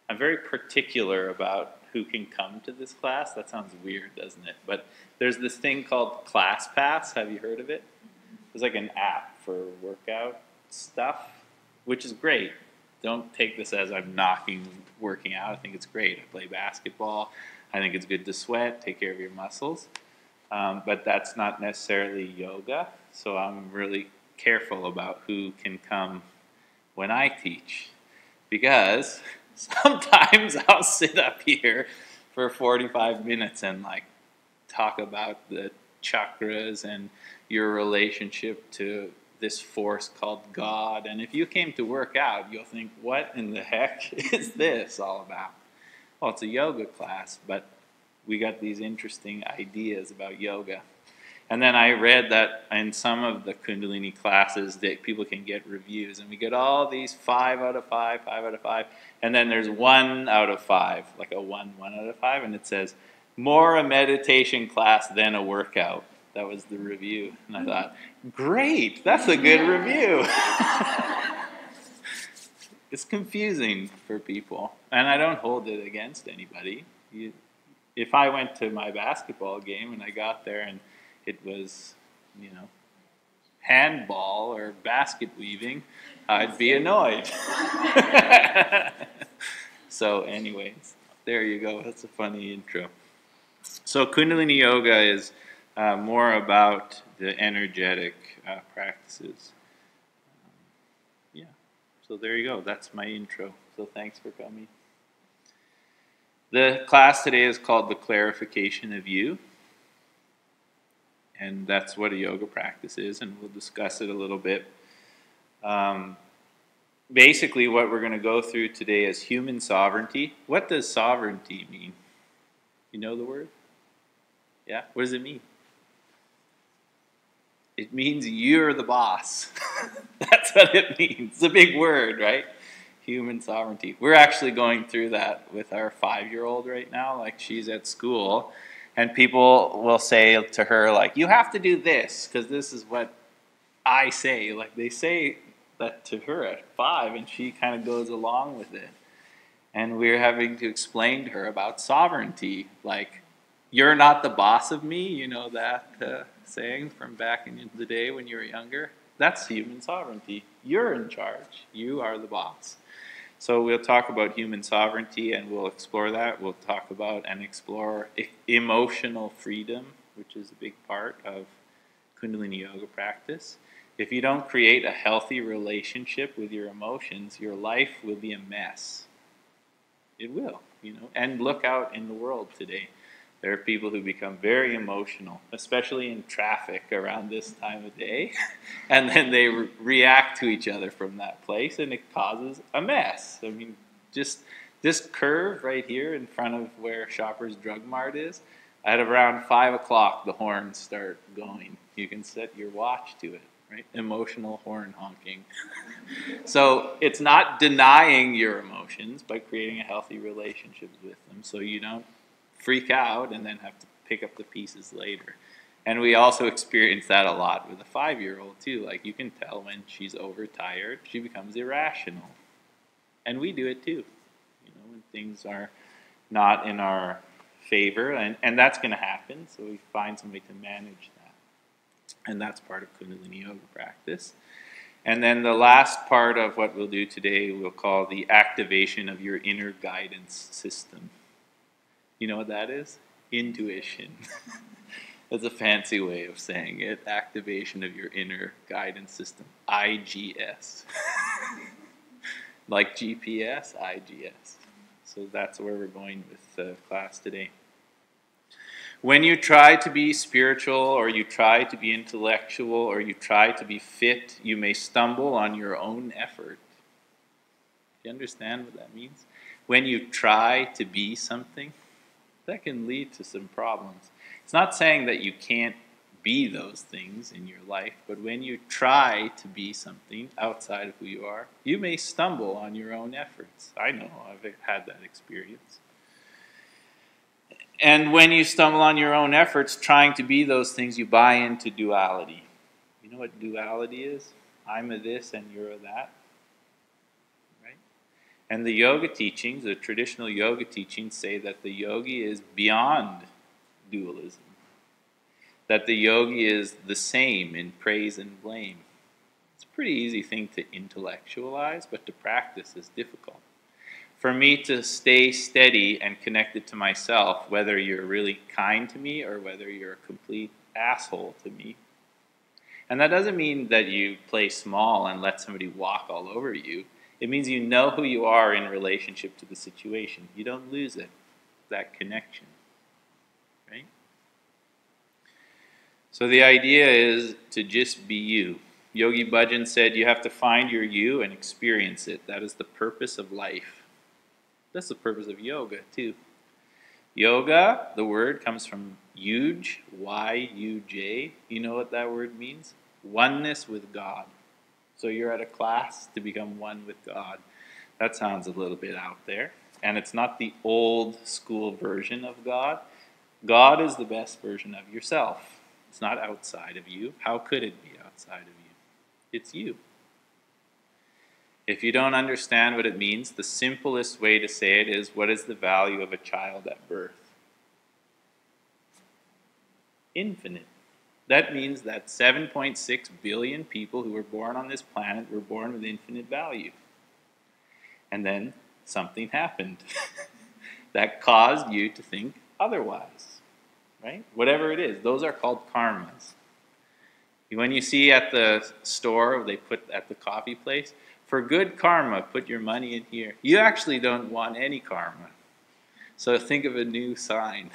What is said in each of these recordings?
I'm very particular about who can come to this class. That sounds weird, doesn't it? But there's this thing called ClassPass. Have you heard of it? It's like an app for workout stuff, which is great. Don't take this as I'm knocking working out. I think it's great. I play basketball. I think it's good to sweat, take care of your muscles. But that's not necessarily yoga. So I'm really careful about who can come when I teach. Because sometimes I'll sit up here for 45 minutes and like talk about the chakras and your relationship to this force called God. And if you came to work out, you'll think, what in the heck is this all about? Well, it's a yoga class, but we got these interesting ideas about yoga. And then I read that in some of the Kundalini classes that people can get reviews, and we get all these 5 out of 5, 5 out of 5, and then there's 1 out of 5, like a 1 out of 5, and it says, more a meditation class than a workout. That was the review. And I thought, great, that's a good review. It's confusing for people, and I don't hold it against anybody. If I went to my basketball game and I got there and it was, handball or basket weaving, I'd be annoyed. So anyways, there you go. That's a funny intro. So Kundalini Yoga is more about the energetic practices. Yeah, so there you go. That's my intro. So thanks for coming. The class today is called The Clarification of You. And that's what a yoga practice is, and we'll discuss it a little bit. Basically, what we're going to go through today is human sovereignty. What does sovereignty mean? You know the word? Yeah? What does it mean? It means you're the boss. That's what it means. It's a big word, right? Human sovereignty. We're actually going through that with our 5-year-old right now. Like, she's at school. And people will say to her, like, you have to do this, because this is what I say. Like, they say that to her at 5, and she kind of goes along with it. And we're having to explain to her about sovereignty. Like, you're not the boss of me. You know that saying from back in the day when you were younger? That's human sovereignty. You're in charge. You are the boss. So we'll talk about human sovereignty, and we'll explore that. We'll talk about and explore emotional freedom, which is a big part of Kundalini Yoga practice. If you don't create a healthy relationship with your emotions, your life will be a mess. It will, And look out in the world today. There are people who become very emotional, especially in traffic around this time of day, and then they react to each other from that place, and it causes a mess. I mean, just this curve right here in front of where Shoppers Drug Mart is, at around 5 o'clock, the horns start going. You can set your watch to it, right? Emotional horn honking. So it's not denying your emotions, but creating a healthy relationship with them so you don't freak out and then have to pick up the pieces later. And we also experience that a lot with a 5-year-old too. Like, you can tell when she's overtired, she becomes irrational. And we do it too, when things are not in our favor, and that's going to happen. So we find some way to manage that. And that's part of Kundalini Yoga practice. And then the last part of what we'll do today we'll call the activation of your inner guidance system. You know what that is? Intuition. That's a fancy way of saying it. Activation of your inner guidance system. IGS. Like GPS, IGS. So that's where we're going with the class today. When you try to be spiritual, or you try to be intellectual, or you try to be fit, you may stumble on your own effort. Do you understand what that means? When you try to be something, that can lead to some problems. It's not saying that you can't be those things in your life, but when you try to be something outside of who you are, you may stumble on your own efforts. I know, I've had that experience. And when you stumble on your own efforts trying to be those things, you buy into duality. You know what duality is? I'm a this and you're a that. Right? And the yoga teachings, the traditional yoga teachings, say that the yogi is beyond dualism, that the yogi is the same in praise and blame. It's a pretty easy thing to intellectualize, but to practice is difficult. For me to stay steady and connected to myself, whether you're really kind to me or whether you're a complete asshole to me. And that doesn't mean that you play small and let somebody walk all over you. It means you know who you are in relationship to the situation. You don't lose it, that connection. Right? So the idea is to just be you. Yogi Bhajan said you have to find your you and experience it. That is the purpose of life. That's the purpose of yoga, too. Yoga, the word, comes from yuj, Y-U-J. You know what that word means? Oneness with God. So you're at a class to become one with God. That sounds a little bit out there. And it's not the old school version of God. God is the best version of yourself. It's not outside of you. How could it be outside of you? It's you. If you don't understand what it means, the simplest way to say it is, what is the value of a child at birth? Infinite. That means that 7.6 billion people who were born on this planet were born with infinite value. And then something happened that caused you to think otherwise. Right? Whatever it is, those are called karmas. When you see at the store, they put at the coffee place, for good karma, put your money in here. You actually don't want any karma. So think of a new sign.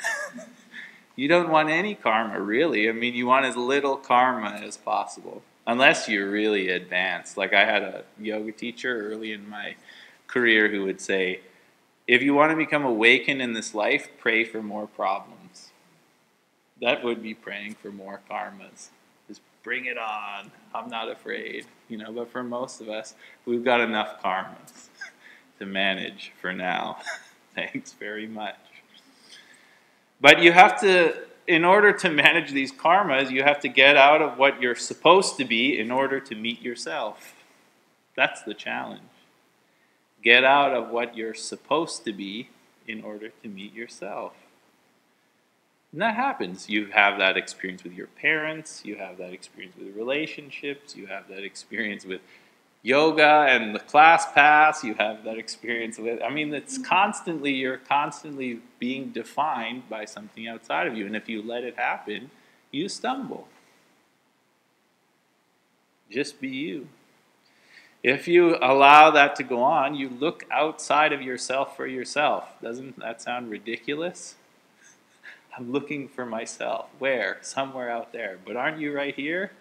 You don't want any karma, really. I mean, you want as little karma as possible, unless you're really advanced. Like I had a yoga teacher early in my career who would say, if you want to become awakened in this life, pray for more problems. That would be praying for more karmas. Just bring it on. I'm not afraid. But for most of us, we've got enough karmas to manage for now. Thanks very much. But you have to, in order to manage these karmas, you have to get out of what you're supposed to be in order to meet yourself. That's the challenge. Get out of what you're supposed to be in order to meet yourself. And that happens. You have that experience with your parents, you have that experience with relationships, you have that experience with yoga and the class pass, you have that experience with, you're constantly being defined by something outside of you. And if you let it happen, you stumble. Just be you. If you allow that to go on, you look outside of yourself for yourself. Doesn't that sound ridiculous? I'm looking for myself. Where? Somewhere out there. But aren't you right here?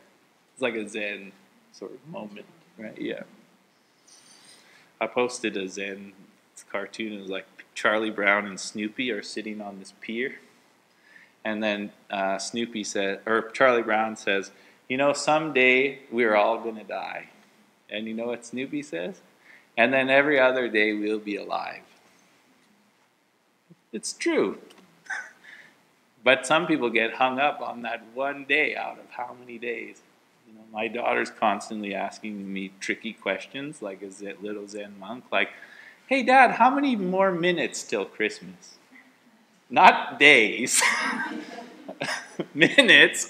It's like a Zen sort of moment, right? Yeah. I posted a Zen cartoon. It was like Charlie Brown and Snoopy are sitting on this pier. And then Charlie Brown says, someday we're all going to die. And you know what Snoopy says? And then every other day we'll be alive. It's true. But some people get hung up on that one day out of how many days. My daughter's constantly asking me tricky questions, like a little Zen monk, like, hey, Dad, how many more minutes till Christmas? Not days. Minutes.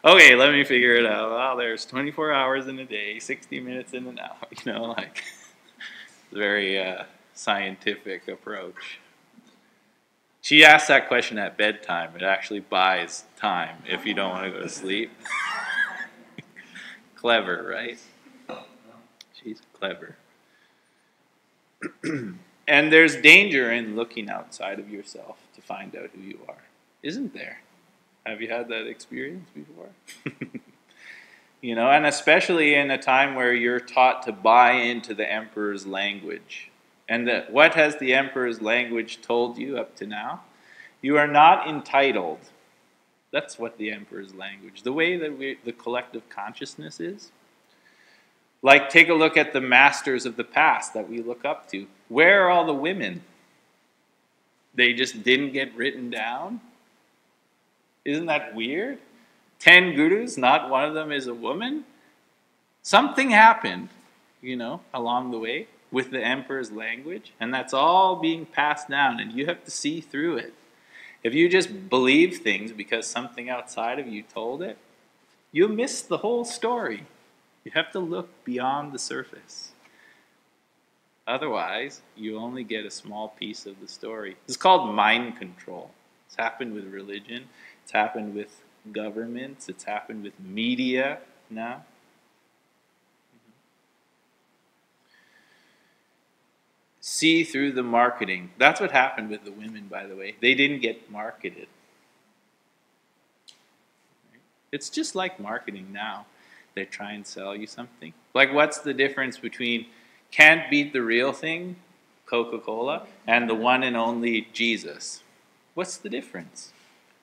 Okay, let me figure it out. Well, there's 24 hours in a day, 60 minutes in an hour. Very scientific approach. She asked that question at bedtime. It actually buys time if you don't want to go to sleep. Clever, right? She's clever. And there's danger in looking outside of yourself to find out who you are. Isn't there? Have you had that experience before? And especially in a time where you're taught to buy into the emperor's language. And what has the emperor's language told you up to now? You are not entitled. That's what the emperor's language, the way that the collective consciousness is. Like, take a look at the masters of the past that we look up to. Where are all the women? They just didn't get written down? Isn't that weird? 10 gurus, not one of them is a woman? Something happened, along the way. with the emperor's language, and that's all being passed down, and you have to see through it. If you just believe things because something outside of you told it, you'll miss the whole story. You have to look beyond the surface. Otherwise, you only get a small piece of the story. It's called mind control. It's happened with religion. It's happened with governments. It's happened with media now. See through the marketing. That's what happened with the women, by the way. They didn't get marketed. It's just like marketing now. They try and sell you something. Like, what's the difference between can't beat the real thing, Coca-Cola, and the one and only Jesus? What's the difference?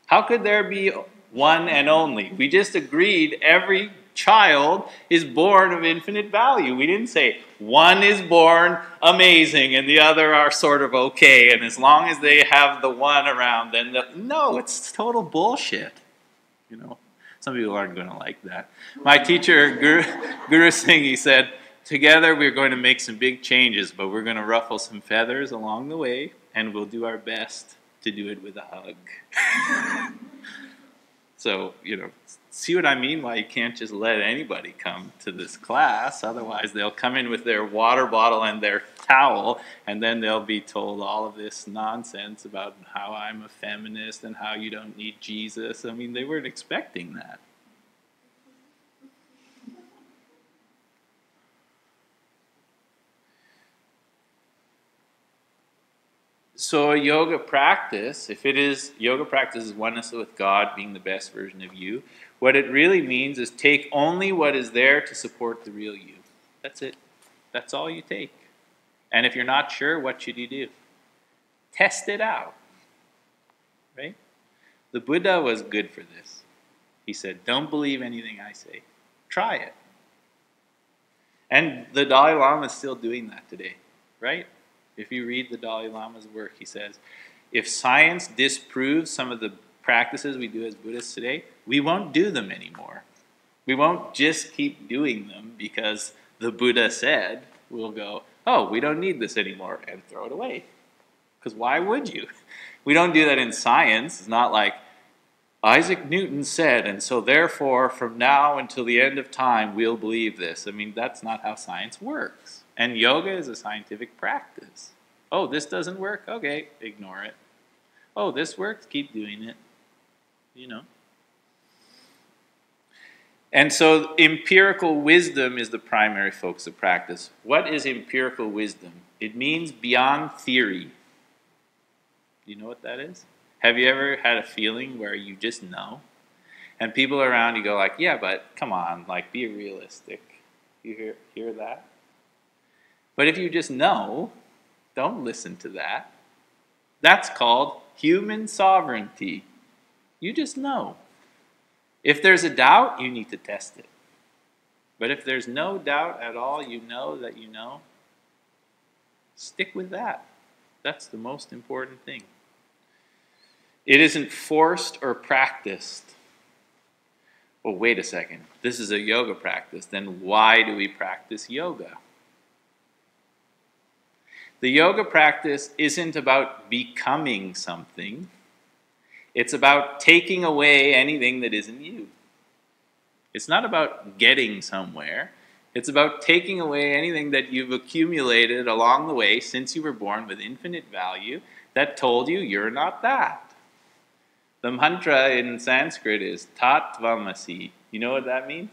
How could there be one and only? We just agreed every child is born of infinite value. We didn't say one is born amazing and the other are sort of okay, and as long as they have the one around, then no, it's total bullshit. You know, some people aren't going to like that. My teacher, Guru Singh, he said, together we're going to make some big changes, but we're going to ruffle some feathers along the way, and we'll do our best to do it with a hug. So, you know, see what I mean? Why you can't just let anybody come to this class. Otherwise, they'll come in with their water bottle and their towel, and then they'll be told all of this nonsense about how I'm a feminist and how you don't need Jesus. I mean, they weren't expecting that. So a yoga practice, if it is, yoga practice is oneness with God, being the best version of you. What it really means is take only what is there to support the real you. That's it. That's all you take. And if you're not sure, what should you do? Test it out. Right? The Buddha was good for this. He said, don't believe anything I say. Try it. And the Dalai Lama is still doing that today. Right? If you read the Dalai Lama's work, he says, if science disproves some of the practices we do as Buddhists today, we won't do them anymore. We won't just keep doing them because the Buddha said. We'll go, oh, we don't need this anymore, and throw it away. Because why would you? We don't do that in science. It's not like Isaac Newton said, and so therefore from now until the end of time we'll believe this. I mean, that's not how science works. And yoga is a scientific practice. Oh, this doesn't work? Okay, ignore it. Oh, this works? Keep doing it. You know. And so empirical wisdom is the primary focus of practice. What is empirical wisdom? It means beyond theory. Do you know what that is? Have you ever had a feeling where you just know? And people around you go like, yeah, but come on, like, be realistic. You hear that? But if you just know, don't listen to that. That's called human sovereignty. You just know. If there's a doubt, you need to test it. But if there's no doubt at all, you know that you know, stick with that. That's the most important thing. It isn't forced or practiced. Well, wait a second. This is a yoga practice. Then why do we practice yoga? The yoga practice isn't about becoming something. It's about taking away anything that isn't you. It's not about getting somewhere. It's about taking away anything that you've accumulated along the way since you were born with infinite value that told you you're not that. The mantra in Sanskrit is Tat Tvamasi. You know what that means?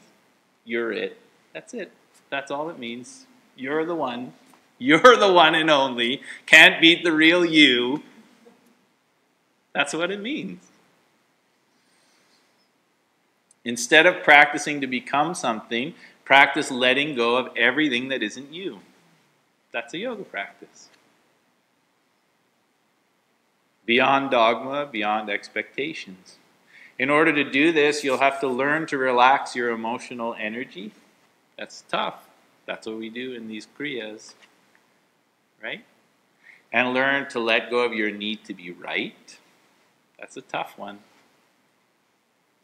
You're it. That's it. That's all it means. You're the one. You're the one and only. Can't beat the real you. That's what it means. Instead of practicing to become something, practice letting go of everything that isn't you. That's a yoga practice. Beyond dogma, beyond expectations. In order to do this, you'll have to learn to relax your emotional energy. That's tough. That's what we do in these kriyas. Right? And learn to let go of your need to be right. That's a tough one.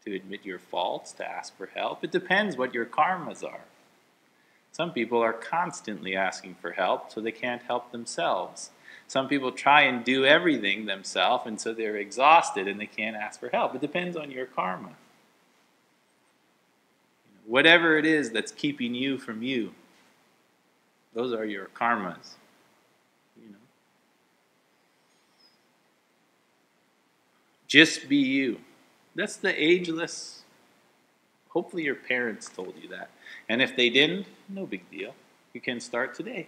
To admit your faults, to ask for help. It depends what your karmas are. Some people are constantly asking for help, so they can't help themselves. Some people try and do everything themselves, and so they're exhausted and they can't ask for help. It depends on your karma. Whatever it is that's keeping you from you, those are your karmas. Just be you. That's the ageless. Hopefully your parents told you that. And if they didn't, no big deal. You can start today.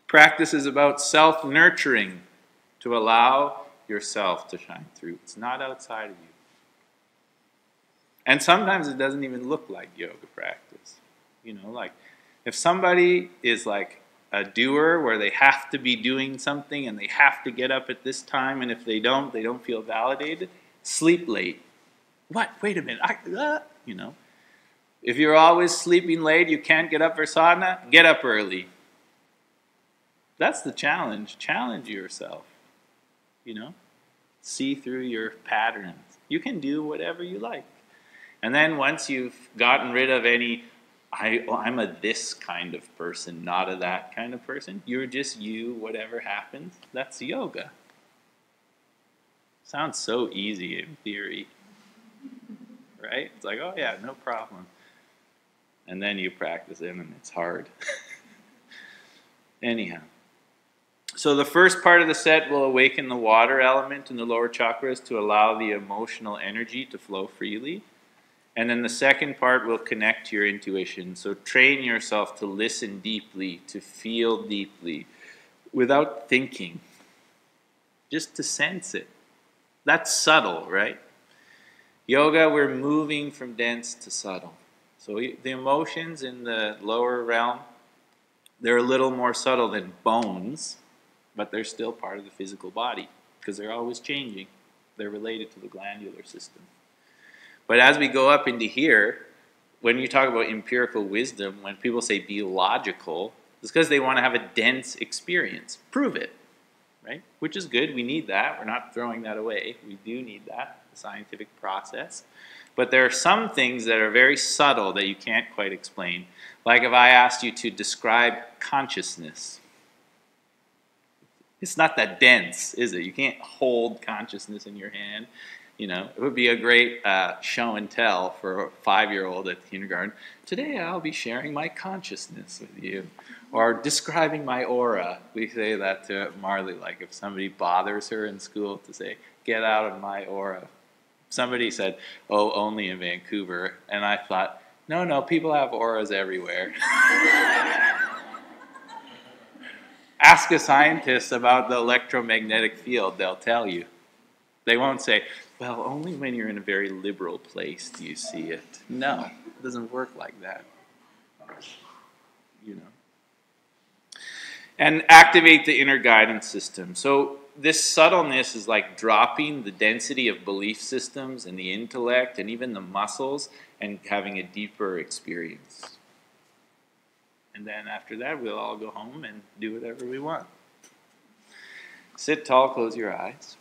Practice is about self-nurturing to allow yourself to shine through. It's not outside of you. And sometimes it doesn't even look like yoga practice. Like if somebody is like a doer where they have to be doing something and they have to get up at this time, and if they don't feel validated, sleep late. What? Wait a minute. If you're always sleeping late, you can't get up for sadhana, get up early. That's the challenge. Challenge yourself. See through your patterns. You can do whatever you like. And then once you've gotten rid of any, I'm a this kind of person, not a that kind of person. You're just you, whatever happens. That's yoga. Sounds so easy in theory. Right? It's like, oh yeah, no problem. And then you practice it and it's hard. Anyhow. So the first part of the set will awaken the water element in the lower chakras to allow the emotional energy to flow freely. And then the second part will connect to your intuition. So train yourself to listen deeply, to feel deeply, without thinking. Just to sense it. That's subtle, right? Yoga, we're moving from dense to subtle. So the emotions in the lower realm, they're a little more subtle than bones, but they're still part of the physical body because they're always changing. They're related to the glandular system. But as we go up into here, when you talk about empirical wisdom, when people say be logical, it's because they want to have a dense experience. Prove it, right? Which is good. We need that. We're not throwing that away. We do need that, the scientific process. But there are some things that are very subtle that you can't quite explain. Like if I asked you to describe consciousness. It's not that dense, is it? You can't hold consciousness in your hand. It would be a great show and tell for a 5-year-old at kindergarten. Today I'll be sharing my consciousness with you. Or describing my aura. We say that to Marley, like if somebody bothers her in school to say, get out of my aura. Somebody said, oh, only in Vancouver. And I thought, no, people have auras everywhere. Ask a scientist about the electromagnetic field, they'll tell you. They won't say, well, only when you're in a very liberal place do you see it. No, it doesn't work like that. And activate the inner guidance system. So this subtleness is like dropping the density of belief systems and the intellect and even the muscles and having a deeper experience. And then after that, we'll all go home and do whatever we want. Sit tall, close your eyes.